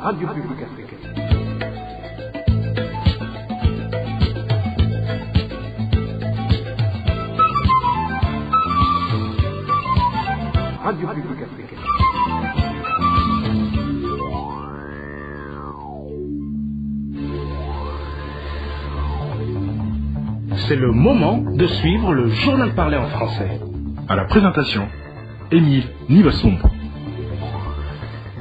Radio Publique Africaine. Radio Publique Africaine. C'est le moment de suivre le journal parlé en français. À la présentation, Émile Nibasumbo.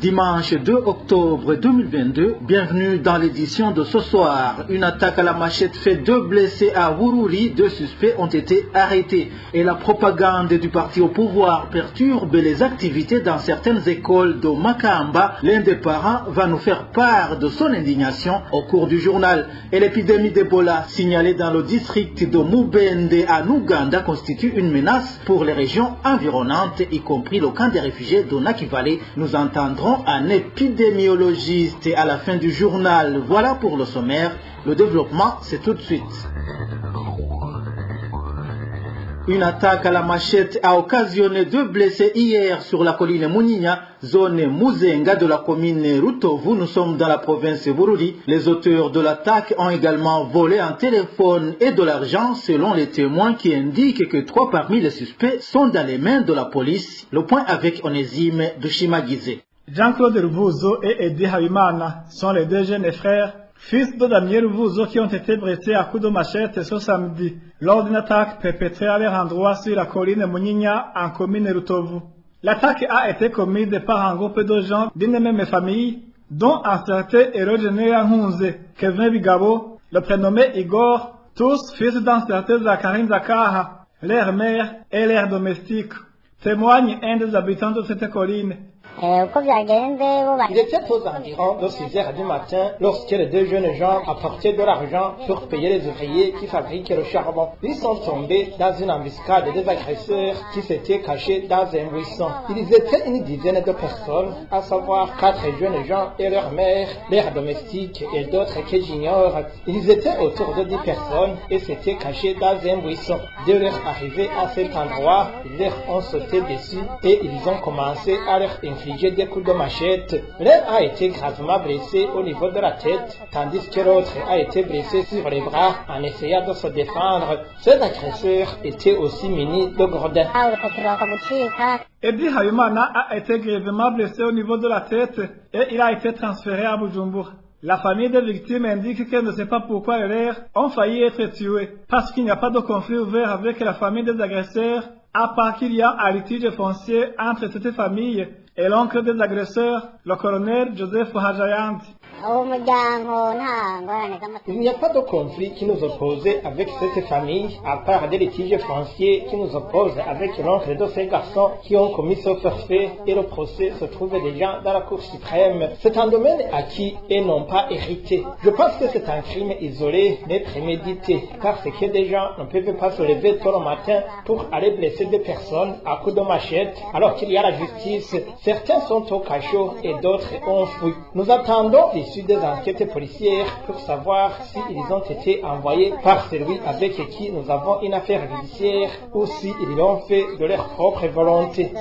Dimanche 2 octobre 2022, bienvenue dans l'édition de ce soir. Une attaque à la machette fait 2 blessés à Wururi, 2 suspects ont été arrêtés. Et la propagande du parti au pouvoir perturbe les activités dans certaines écoles de Makamba. L'un des parents va nous faire part de son indignation au cours du journal. Et l'épidémie d'Ebola signalée dans le district de Mubende en Ouganda constitue une menace pour les régions environnantes, y compris le camp des réfugiés de Nakivale. Nous entendrons un épidémiologiste à la fin du journal. Voilà pour le sommaire. Le développement, c'est tout de suite. Une attaque à la machette a occasionné 2 blessés hier sur la colline Muninya, zone Muzenga de la commune Rutovu. Nous sommes dans la province Bururi. Les auteurs de l'attaque ont également volé un téléphone et de l'argent, selon les témoins qui indiquent que 3 parmi les suspects sont dans les mains de la police. Le point avec Onésime Dushimagize. Jean-Claude Ruvuzo et Eddie Habimana sont les 2 jeunes frères, fils de Damien Ruvuzo, qui ont été blessés à coups de machette ce samedi lors d'une attaque perpétrée à leur endroit sur la colline Muninya en commune Rutovu. L'attaque a été commise par un groupe de gens d'une même famille, dont un certain Erogene Hunze, Kevin Bigabo, le prénommé Igor, tous fils d'un certain Zakarin Zakaha, leur mère et leur domestique, témoigne un des habitants de cette colline. Il était aux environs de 6 heures du matin lorsque les 2 jeunes gens apportaient de l'argent pour payer les ouvriers qui fabriquaient le charbon. Ils sont tombés dans une embuscade des agresseurs qui s'étaient cachés dans un buisson. Ils étaient une dizaine de personnes, à savoir 4 jeunes gens et leur mère, leurs domestiques et d'autres que j'ignore. Ils étaient autour de 10 personnes et s'étaient cachés dans un buisson. Dès leur arrivée à cet endroit, ils leur ont sauté dessus et ils ont commencé à leur infliger des coups de machette. L'un a été gravement blessé au niveau de la tête, tandis que l'autre a été blessé sur les bras en essayant de se défendre. Ces agresseurs étaient aussi munis de gredins. Eddie Habimana a été grièvement blessé au niveau de la tête et il a été transféré à Bujumbura. La famille des victimes indique qu'elle ne sait pas pourquoi les leurs ont failli être tués, parce qu'il n'y a pas de conflit ouvert avec la famille des agresseurs, à part qu'il y a un litige foncier entre cette famille et l'oncle des agresseurs, le colonel Joseph Hajayand. Il n'y a pas de conflit qui nous opposait avec cette famille, à part des litiges fonciers qui nous opposent avec l'oncle de ces garçons qui ont commis ce forfait, et le procès se trouve déjà dans la Cour suprême. C'est un domaine acquis et non pas hérité. Je pense que c'est un crime isolé mais prémédité, parce que des gens ne peuvent pas se lever tôt le matin pour aller blesser des personnes à coups de machette alors qu'il y a la justice. Certains sont au cachot et d'autres ont fui. Nous attendons l'issue des enquêtes policières pour savoir s'ils ont été envoyés par celui avec qui nous avons une affaire judiciaire ou s'ils l'ont fait de leur propre volonté.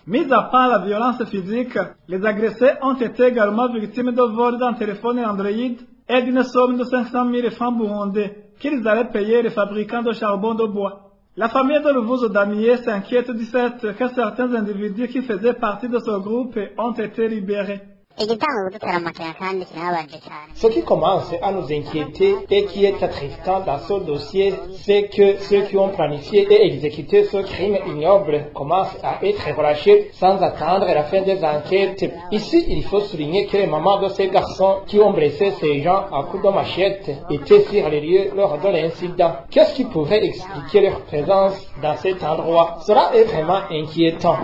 Mis à part la violence physique, les agressés ont été également victimes de vols d'un téléphone Android et d'une somme de 500 000 francs burundais qu'ils allaient payer les fabricants de charbon de bois. La famille de Ruvuzo Damier s'inquiète du fait que certains individus qui faisaient partie de ce groupe ont été libérés. Ce qui commence à nous inquiéter et qui est attristant dans ce dossier, c'est que ceux qui ont planifié et exécuté ce crime ignoble commencent à être relâchés sans attendre la fin des enquêtes. Ici, il faut souligner que les mamans de ces garçons qui ont blessé ces gens à coups de machette étaient sur les lieux lors de l'incident. Qu'est-ce qui pourrait expliquer leur présence dans cet endroit? Cela est vraiment inquiétant.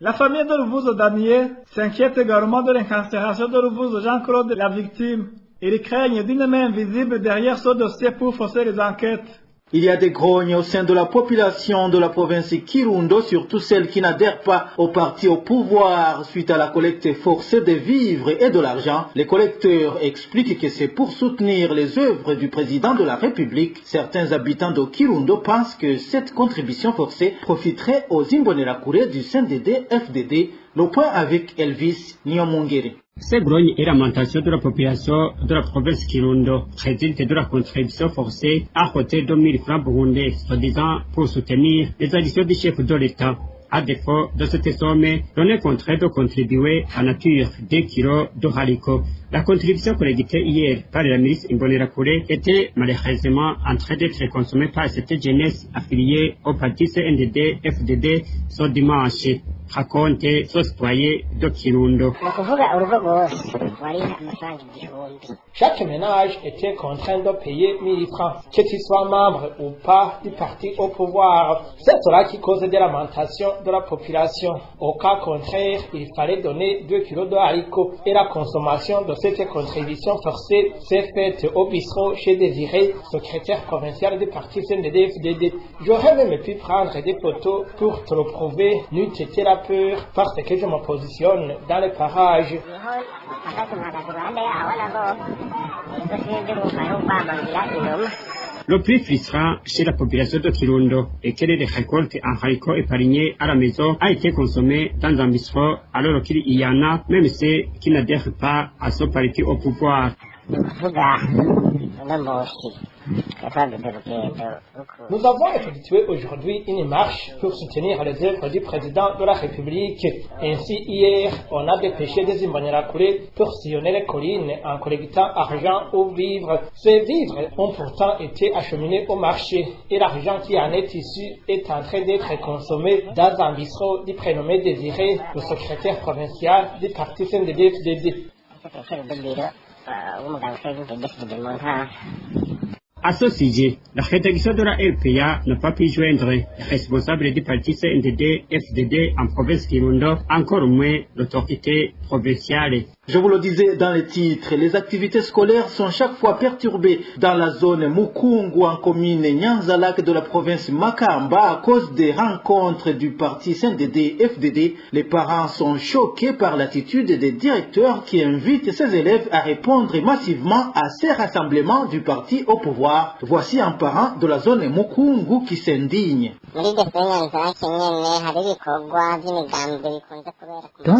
La famille de Ruvuzo Damier s'inquiète également de l'incarcération de Ruvuzo Jean-Claude, la victime. Ils craignent d'une main invisible derrière ce dossier pour fausser les enquêtes. Il y a des grognes au sein de la population de la province Kirundo, surtout celles qui n'adhèrent pas au parti au pouvoir suite à la collecte forcée des vivres et de l'argent. Les collecteurs expliquent que c'est pour soutenir les œuvres du président de la République. Certains habitants de Kirundo pensent que cette contribution forcée profiterait aux Imbonerakure du CNDD-FDD. Le point avec Elvis Nyomongere. Ces grognes et lamentation de la population de la province Kirundo résultent de la contribution forcée à côté de 1000 francs burundais, soi-disant pour soutenir les additions du chef de l'État. À défaut de cette somme, l'on est contraint de contribuer à nature 2 kilos de haricots. La contribution collectée hier par la ministre Imbonerakure était malheureusement en train d'être consommée par cette jeunesse affiliée au parti CNDD-FDD ce dimanche. Raconte ce citoyen de Kirundo. Chaque ménage était contraint de payer 1000 francs, que tu sois membre ou pas du parti au pouvoir. C'est cela qui cause des lamentations de la population. Au cas contraire, il fallait donner 2 kilos de haricots et la consommation de cette contribution forcée s'est faite au bistrot chez Désiré, secrétaire provincial du parti CNDD-FDD. J'aurais même pu prendre des photos pour te le prouver, n'eût été la peur, parce que je me positionne dans les parages. Le plus frustrant chez la population de Kirundo est que les récoltes en haricots épargnés à la maison a été consommée dans un bistrot alors qu'il y en a, même ceux qui n'adhèrent pas à ce parti au pouvoir. Nous avons effectué aujourd'hui une marche pour soutenir les œuvres du président de la République. Ainsi, hier, on a dépêché des Imbonerakure pour sillonner les collines en collectant argent ou vivres. Ces vivres ont pourtant été acheminés au marché et l'argent qui en est issu est en train d'être consommé dans un bistrot du prénommé Désiré, le secrétaire provincial du parti CNDD-FDD. À ce sujet, la rédaction de la RPA n'a pas pu joindre les responsables du parti CNDD-FDD en province Kirundo, encore moins l'autorité provinciale. Je vous le disais dans les titres, les activités scolaires sont chaque fois perturbées dans la zone Mukungu en commune Nyanzalak de la province Makamba à cause des rencontres du parti CNDD-FDD. Les parents sont choqués par l'attitude des directeurs qui invitent ses élèves à répondre massivement à ces rassemblements du parti au pouvoir. Voici un parent de la zone Mukungu qui s'indigne. Dans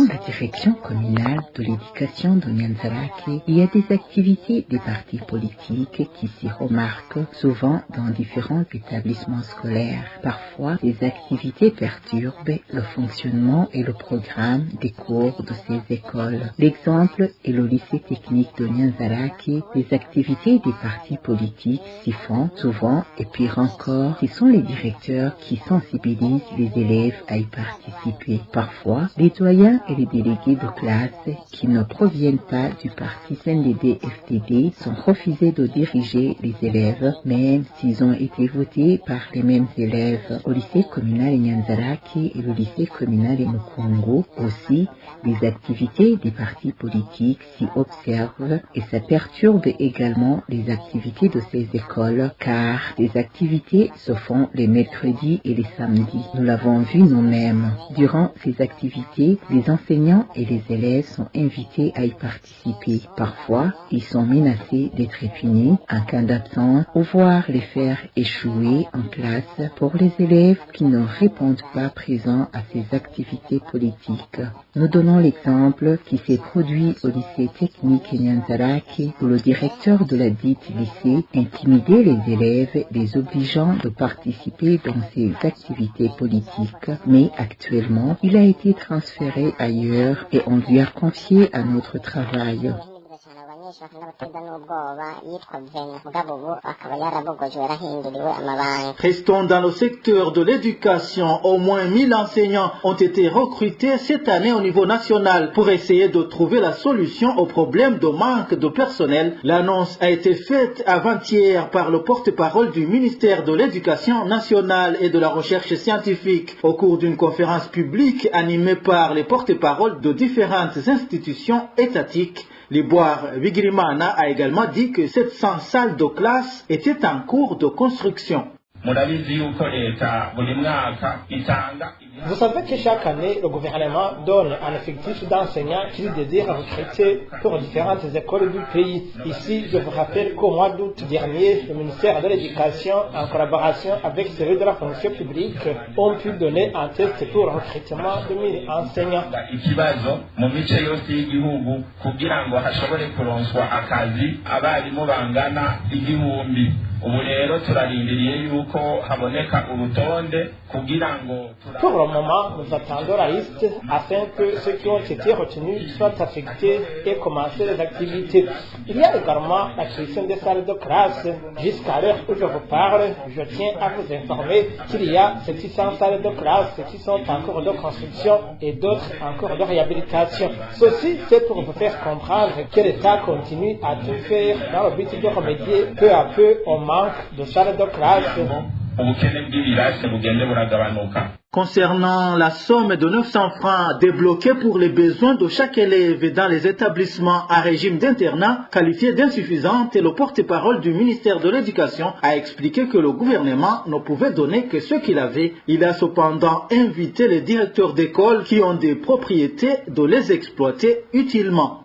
la direction communale de l'éducation de Nyanzarake, il y a des activités des partis politiques qui s'y remarquent souvent dans différents établissements scolaires. Parfois, ces activités perturbent le fonctionnement et le programme des cours de ces écoles. L'exemple est le lycée technique de Nyanzarake. Les activités des partis politiques s'y font souvent et pire encore, ce sont les directeurs qui sensibilisent les élèves à y participer. Parfois, les doyens et les délégués de classe qui ne proviennent pas du parti CNDD-FDD sont refusés de diriger les élèves, même s'ils ont été votés par les mêmes élèves. Au lycée communal Nyanzarake et le lycée communal Mukungu aussi, les activités des partis politiques s'y observent et ça perturbe également les activités de ces écoles, car les activités se font les mercredis et les samedis. Nous l'avons vu nous-mêmes. Durant ces activités, les enseignants et les élèves sont invités à y participer. Parfois, ils sont menacés d'être punis en cas d'absence ou voire les faire échouer en classe pour les élèves qui ne répondent pas présents à ces activités politiques. Nous donnons l'exemple qui s'est produit au lycée technique Nyanzarake où le directeur de la dite lycée intimidait les élèves, les obligeant de participer dans ces activités politiques. Mais actuellement, il a été transféré ailleurs et on lui a confié un autre travail. Restons dans le secteur de l'éducation. Au moins 1000 enseignants ont été recrutés cette année au niveau national pour essayer de trouver la solution au problème de manque de personnel. L'annonce a été faite avant-hier par le porte-parole du ministère de l'Éducation nationale et de la recherche scientifique au cours d'une conférence publique animée par les porte-paroles de différentes institutions étatiques. Liboire Vigirimana a également dit que 700 salles de classe étaient en cours de construction. murabizi yuko leta buri mwaka itanga. Vous savez que chaque année, le gouvernement donne un effectif d'enseignants qu'il désire recruter pour différentes écoles du pays. Ici, je vous rappelle qu'au mois d'août dernier, le ministère de l'Éducation, en collaboration avec celui de la fonction publique, ont pu donner un test pour le recrutement de 1000 enseignants. Ikibazo mu mice yose y'igihugu kugira ngo hashobore kuronswa akazi abarimu bangana igihumbi. Ubu rero turarindiriye yuko haboneka urutonde kugira ngo. Pour le moment, nous attendons la liste afin que ceux qui ont été retenus soient affectés et commencer les activités. Il y a également la création des salles de classe. Jusqu'à l'heure où je vous parle, je tiens à vous informer qu'il y a 700 salles de classe qui sont en cours de construction et d'autres en cours de réhabilitation. Ceci, c'est pour vous faire comprendre que l'État continue à tout faire dans le but de remédier peu à peu au manque de salles de classe. Concernant la somme de 900 francs débloquée pour les besoins de chaque élève dans les établissements à régime d'internat qualifiés d'insuffisante, le porte-parole du ministère de l'Éducation a expliqué que le gouvernement ne pouvait donner que ce qu'il avait. Il a cependant invité les directeurs d'école qui ont des propriétés de les exploiter utilement.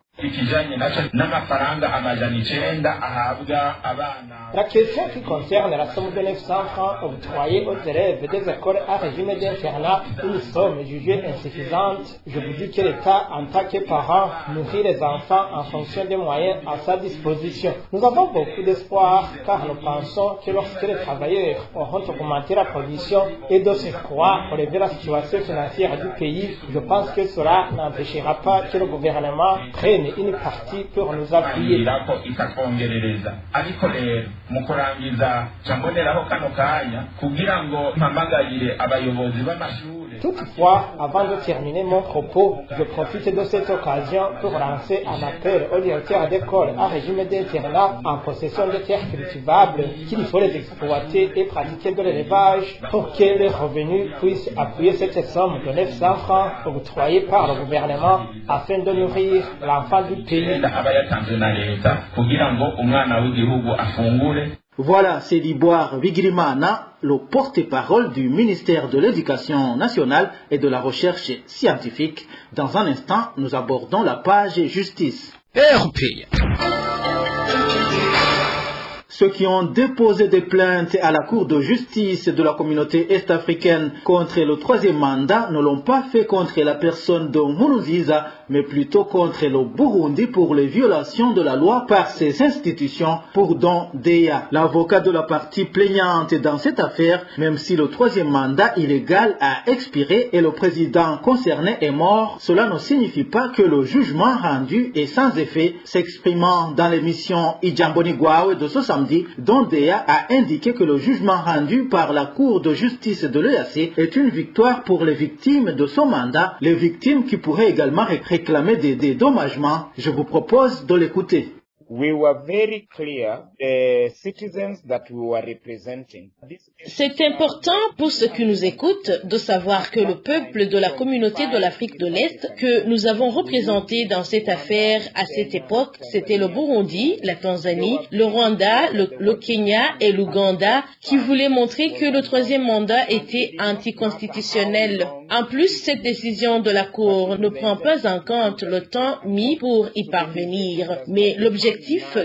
La question qui concerne la somme de 900 francs octroyée aux élèves des écoles à régime d'internat, une somme jugée insuffisante, je vous dis que l'État, en tant que parent, nourrit les enfants en fonction des moyens à sa disposition. Nous avons beaucoup d'espoir car nous pensons que lorsque les travailleurs auront augmenté la production et de surcroît relevé la situation financière du pays, je pense que cela n'empêchera pas que le gouvernement prenne une partie pour nous appuyer. Toutefois, avant de terminer mon propos, je profite de cette occasion pour lancer un appel aux directeurs d'école à régime d'internat en possession de terres cultivables qu'il faut les exploiter et pratiquer de l'élevage pour que les revenus puissent appuyer cette somme de 900 francs octroyée par le gouvernement afin de nourrir l'enfant du pays. Voilà, c'est Liboire Vigirimana, le porte-parole du ministère de l'Éducation nationale et de la recherche scientifique. Dans un instant, nous abordons la page justice. Ceux qui ont déposé des plaintes à la Cour de justice de la communauté est-africaine contre le troisième mandat ne l'ont pas fait contre la personne de Nkurunziza, mais plutôt contre le Burundi pour les violations de la loi par ses institutions pour Don Deya. L'avocat de la partie plaignante dans cette affaire, même si le troisième mandat illégal a expiré et le président concerné est mort, cela ne signifie pas que le jugement rendu est sans effet. S'exprimant dans l'émission Ijamboni Gwawe de ce samedi, Don Deya a indiqué que le jugement rendu par la Cour de justice de l'EAC est une victoire pour les victimes de son mandat, les victimes qui pourraient également réclamer des dédommagements. Je vous propose de l'écouter. We were very clear, the citizens that we were representing. C'est important pour ceux qui nous écoutent de savoir que le peuple de la communauté de l'Afrique de l'Est que nous avons représenté dans cette affaire à cette époque, c'était le Burundi, la Tanzanie, le Rwanda, le Kenya et l'Ouganda qui voulaient montrer que le troisième mandat était anticonstitutionnel. En plus, cette décision de la Cour ne prend pas en compte le temps mis pour y parvenir, mais l'objectif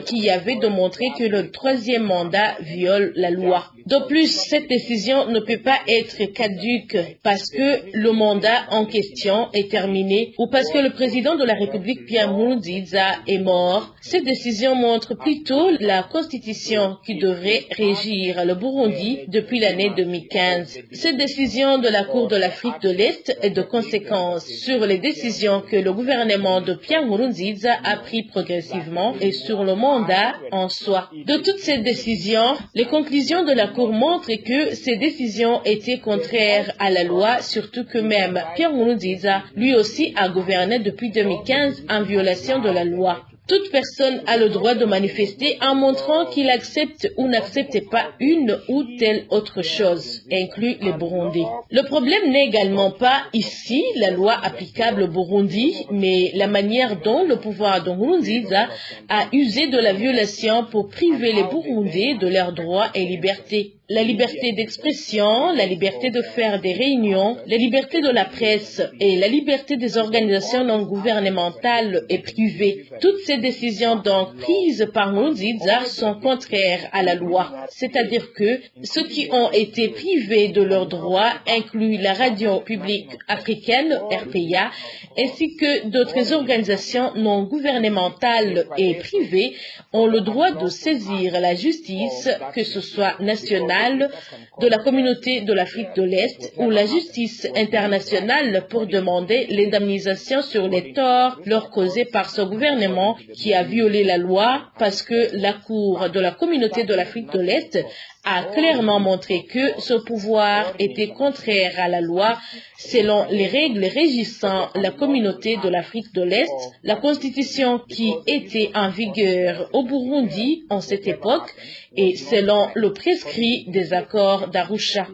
qui y avait de montrer que le troisième mandat viole la loi. De plus, cette décision ne peut pas être caduque parce que le mandat en question est terminé ou parce que le président de la République, Pierre Nkurunziza, est mort. Cette décision montre plutôt la constitution qui devrait régir le Burundi depuis l'année 2015. Cette décision de la Cour de l'Afrique de l'Est est de conséquence sur les décisions que le gouvernement de Pierre Nkurunziza a prises progressivement et sur le mandat en soi. De toutes ces décisions, les conclusions de la Cour montrent que ces décisions étaient contraires à la loi, surtout que même Pierre Nkurunziza, lui aussi, a gouverné depuis 2015 en violation de la loi. Toute personne a le droit de manifester en montrant qu'il accepte ou n'accepte pas une ou telle autre chose, inclus les Burundis. Le problème n'est également pas ici la loi applicable au Burundi, mais la manière dont le pouvoir de Nkurunziza a usé de la violation pour priver les Burundais de leurs droits et libertés. La liberté d'expression, la liberté de faire des réunions, la liberté de la presse et la liberté des organisations non gouvernementales et privées. Toutes ces décisions donc prises par Nkurunziza sont contraires à la loi. C'est-à-dire que ceux qui ont été privés de leurs droits incluent la radio publique africaine, RPA, ainsi que d'autres organisations non gouvernementales et privées ont le droit de saisir la justice, que ce soit nationale, de la communauté de l'Afrique de l'Est ou la justice internationale pour demander l'indemnisation sur les torts leur causés par ce gouvernement qui a violé la loi parce que la Cour de la communauté de l'Afrique de l'Est a clairement montré que ce pouvoir était contraire à la loi selon les règles régissant la communauté de l'Afrique de l'Est, la constitution qui était en vigueur au Burundi en cette époque et selon le prescrit des accords d'Arusha.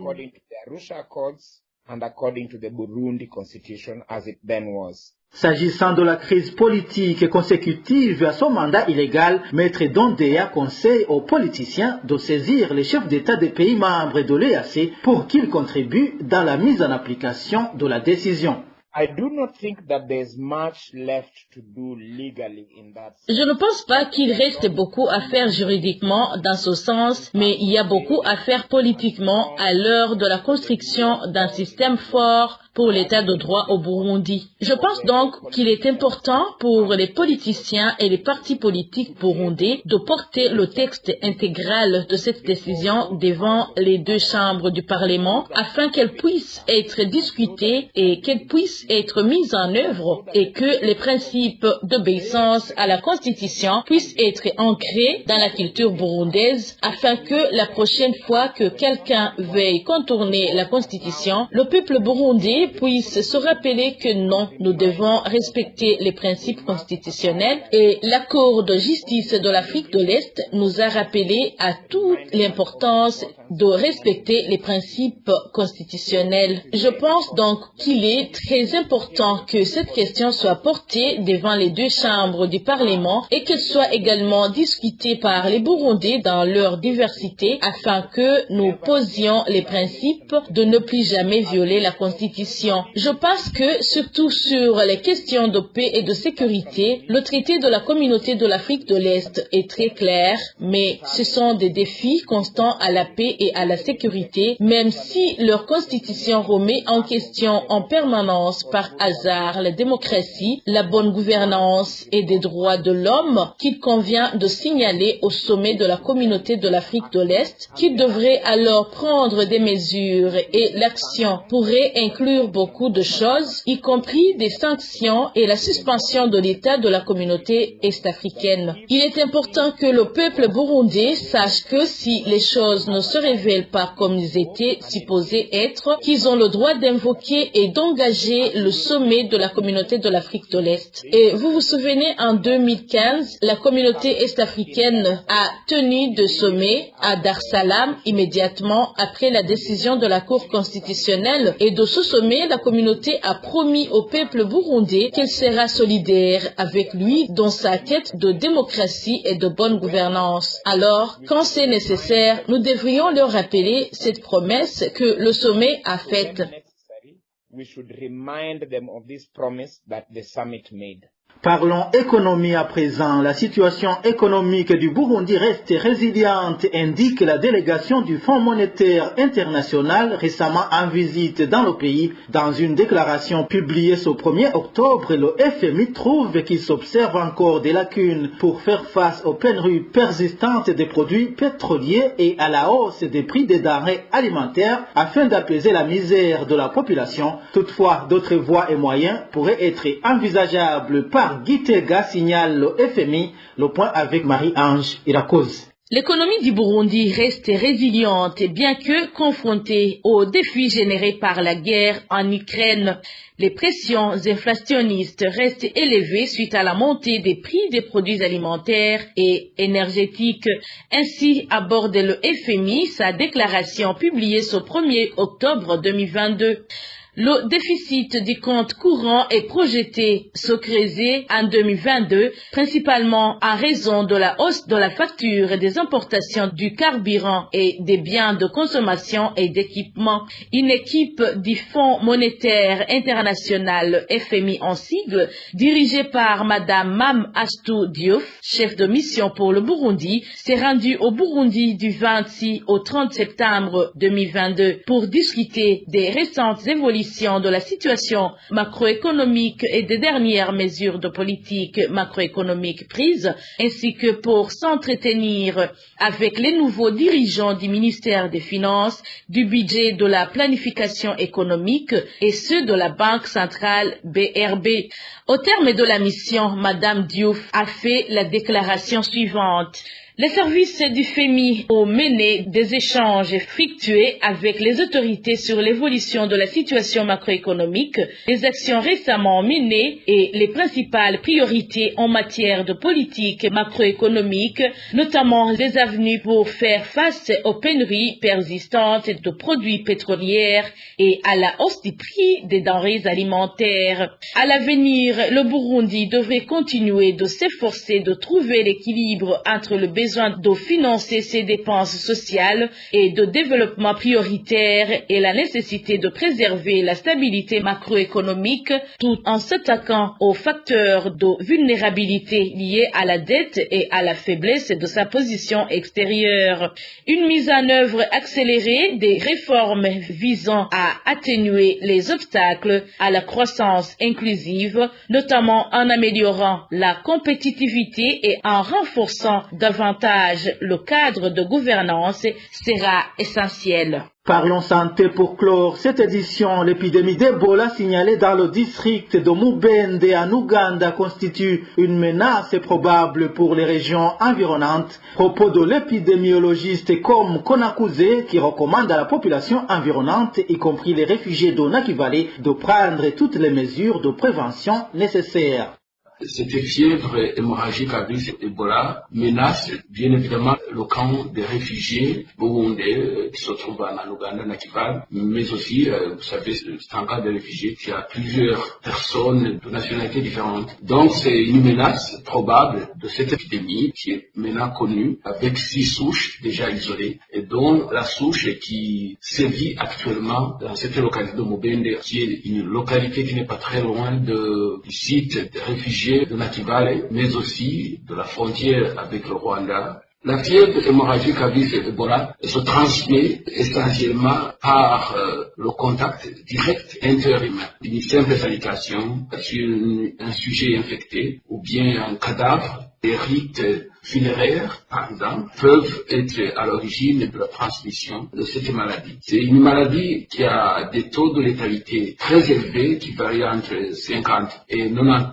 S'agissant de la crise politique consécutive à son mandat illégal, Maître Dondéa conseille aux politiciens de saisir les chefs d'État des pays membres de l'EAC pour qu'ils contribuent dans la mise en application de la décision. I do not think that there's much left to do legally in that. Je ne pense pas qu'il reste beaucoup à faire juridiquement dans ce sens, mais il y a beaucoup à faire politiquement à l'heure de la construction d'un système fort pour l'état de droit au Burundi. Je pense donc qu'il est important pour les politiciens et les partis politiques burundais de porter le texte intégral de cette décision devant les deux chambres du Parlement afin qu'elle puisse être discutée et qu'elle puisse être mise en œuvre et que les principes d'obéissance à la Constitution puissent être ancrés dans la culture burundaise afin que la prochaine fois que quelqu'un veuille contourner la Constitution, le peuple burundais puisse se rappeler que non, nous devons respecter les principes constitutionnels et la Cour de justice de l'Afrique de l'Est nous a rappelé à toute l'importance de respecter les principes constitutionnels. Je pense donc qu'il est très important que cette question soit portée devant les deux chambres du Parlement et qu'elle soit également discutée par les Burundais dans leur diversité afin que nous posions les principes de ne plus jamais violer la Constitution. Je pense que, surtout sur les questions de paix et de sécurité, le traité de la communauté de l'Afrique de l'Est est très clair, mais ce sont des défis constants à la paix et à la sécurité, même si leur constitution remet en question en permanence par hasard la démocratie, la bonne gouvernance et des droits de l'homme qu'il convient de signaler au sommet de la communauté de l'Afrique de l'Est, qui devrait alors prendre des mesures et l'action pourrait inclure beaucoup de choses, y compris des sanctions et la suspension de l'État de la communauté est-africaine. Il est important que le peuple burundais sache que si les choses ne se révèlent pas comme ils étaient supposés être, qu'ils ont le droit d'invoquer et d'engager le sommet de la communauté de l'Afrique de l'Est. Et vous vous souvenez, en 2015, la communauté est-africaine a tenu de sommet à Dar es Salaam immédiatement après la décision de la Cour constitutionnelle. Et de ce sommet, la communauté a promis au peuple burundais qu'elle sera solidaire avec lui dans sa quête de démocratie et de bonne gouvernance. Alors, quand c'est nécessaire, nous devrions leur rappeler cette promesse que le sommet a faite. We should remind them of this promise that the summit made. Parlons économie à présent. La situation économique du Burundi reste résiliente, indique la délégation du Fonds monétaire international récemment en visite dans le pays. Dans une déclaration publiée ce 1er octobre, le FMI trouve qu'il s'observe encore des lacunes pour faire face aux pénuries persistantes des produits pétroliers et à la hausse des prix des denrées alimentaires afin d'apaiser la misère de la population. Toutefois, d'autres voies et moyens pourraient être envisageables par Gitega, signale le FMI, le point avec Marie-Ange Irakoze. L'économie du Burundi reste résiliente bien que confrontée aux défis générés par la guerre en Ukraine. Les pressions inflationnistes restent élevées suite à la montée des prix des produits alimentaires et énergétiques. Ainsi aborde le FMI sa déclaration publiée ce 1er octobre 2022. Le déficit du compte courant est projeté se creuser en 2022, principalement en raison de la hausse de la facture et des importations du carburant et des biens de consommation et d'équipement. Une équipe du Fonds monétaire international FMI en sigle, dirigée par Madame Mam Astou Diouf, chef de mission pour le Burundi, s'est rendue au Burundi du 26 au 30 septembre 2022 pour discuter des récentes évolutions de la situation macroéconomique et des dernières mesures de politique macroéconomique prises, ainsi que pour s'entretenir avec les nouveaux dirigeants du ministère des Finances, du budget de la planification économique et ceux de la Banque centrale BRB. Au terme de la mission, Madame Diouf a fait la déclaration suivante. Les services du FMI ont mené des échanges fructueux avec les autorités sur l'évolution de la situation macroéconomique, les actions récemment menées et les principales priorités en matière de politique macroéconomique, notamment les avenues pour faire face aux pénuries persistantes de produits pétroliers et à la hausse du prix des denrées alimentaires. À l'avenir, le Burundi devrait continuer de s'efforcer de trouver l'équilibre entre le besoin de financer ses dépenses sociales et de développement prioritaire et la nécessité de préserver la stabilité macroéconomique tout en s'attaquant aux facteurs de vulnérabilité liés à la dette et à la faiblesse de sa position extérieure. Une mise en œuvre accélérée des réformes visant à atténuer les obstacles à la croissance inclusive, notamment en améliorant la compétitivité et en renforçant davantage le cadre de gouvernance sera essentiel. Parlons santé pour clore cette édition. L'épidémie d'Ebola signalée dans le district de Mubende en Ouganda constitue une menace probable pour les régions environnantes. Propos de l'épidémiologiste comme Konakuze qui recommande à la population environnante, y compris les réfugiés de Nakivale, de prendre toutes les mesures de prévention nécessaires. Cette fièvre hémorragique à virus Ebola menace bien évidemment le camp des réfugiés burundais qui se trouvent en Ouganda, Nakivale, mais aussi, vous savez, c'est un cas de réfugiés qui a plusieurs personnes de nationalités différentes. Donc c'est une menace probable de cette épidémie qui est maintenant connue avec 6 souches déjà isolées et dont la souche qui sévit actuellement dans cette localité de Mubende, qui est une localité qui n'est pas très loin du site des réfugiés de Nakivale, mais aussi de la frontière avec le Rwanda. La fièvre hémorragique à virus Ebola se transmet essentiellement par le contact direct interhumain. Une simple salutation sur un sujet infecté ou bien un cadavre. Les rites funéraires, par exemple, peuvent être à l'origine de la transmission de cette maladie. C'est une maladie qui a des taux de létalité très élevés, qui varient entre 50 et 90%,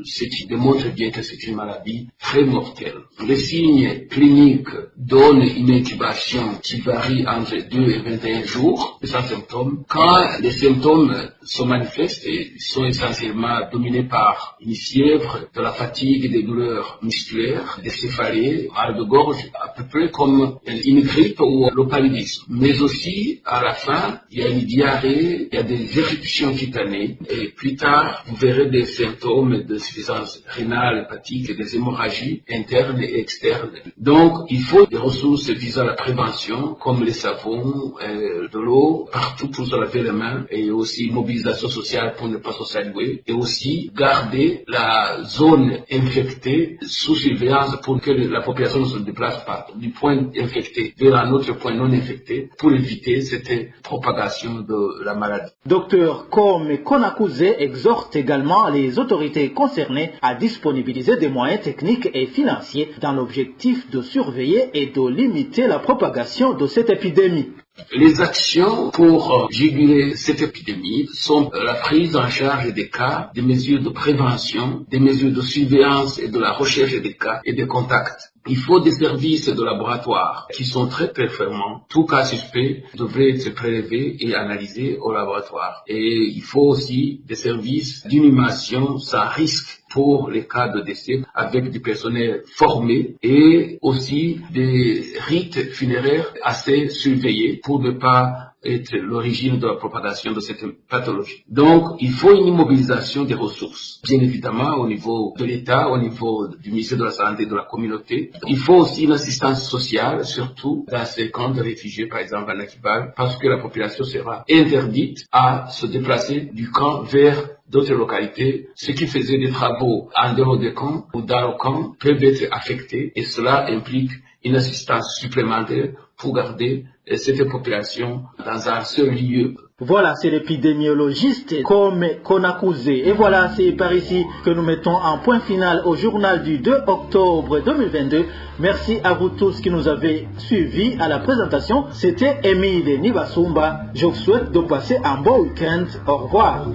ce qui démontre bien que c'est une maladie très mortelle. Les signes cliniques donnent une incubation qui varie entre 2 et 21 jours sans symptômes. Quand les symptômes se manifestent, ils sont essentiellement dominés par une fièvre, de la fatigue, des douleurs musculaires, des céphalées, mal de gorge, à peu près comme une grippe ou le paludisme. Mais aussi, à la fin, il y a une diarrhée, il y a des éruptions cutanées, et plus tard, vous verrez des symptômes de suffisance rénale, hépatique, et des hémorragies internes et externes. Donc, il faut des ressources visant la prévention, comme les savons, de l'eau, partout pour se laver les mains, et aussi mobilisation sociale pour ne pas se saluer, et aussi garder la zone infectée sous surveillance pour que la population ne se déplace pas du point infecté vers un autre point non infecté pour éviter cette propagation de la maladie. Docteur Kome Konakuze exhorte également les autorités concernées à disponibiliser des moyens techniques et financiers dans l'objectif de surveiller et de limiter la propagation de cette épidémie. Les actions pour juguler cette épidémie sont la prise en charge des cas, des mesures de prévention, des mesures de surveillance et de la recherche des cas et des contacts. Il faut des services de laboratoire qui sont très performants. Tout cas suspect devrait être prélevé et analysé au laboratoire. Et il faut aussi des services d'inhumation sans risque pour les cas de décès avec du personnel formé et aussi des rites funéraires assez surveillés pour ne pas être l'origine de la propagation de cette pathologie. Donc, il faut une immobilisation des ressources, bien évidemment au niveau de l'État, au niveau du ministère de la Santé, de la communauté. Il faut aussi une assistance sociale, surtout dans ces camps de réfugiés, par exemple à Nakibal, parce que la population sera interdite à se déplacer du camp vers d'autres localités. Ceux qui faisaient des travaux en dehors des camps ou dans le camp peuvent être affectés et cela implique une assistance supplémentaire pour garder cette population dans un seul lieu. Voilà, c'est l'épidémiologiste comme Konakouzé. Et voilà, c'est par ici que nous mettons un point final au journal du 2 octobre 2022. Merci à vous tous qui nous avez suivis à la présentation. C'était Émile Nibasumba. Je vous souhaite de passer un bon week-end. Au revoir.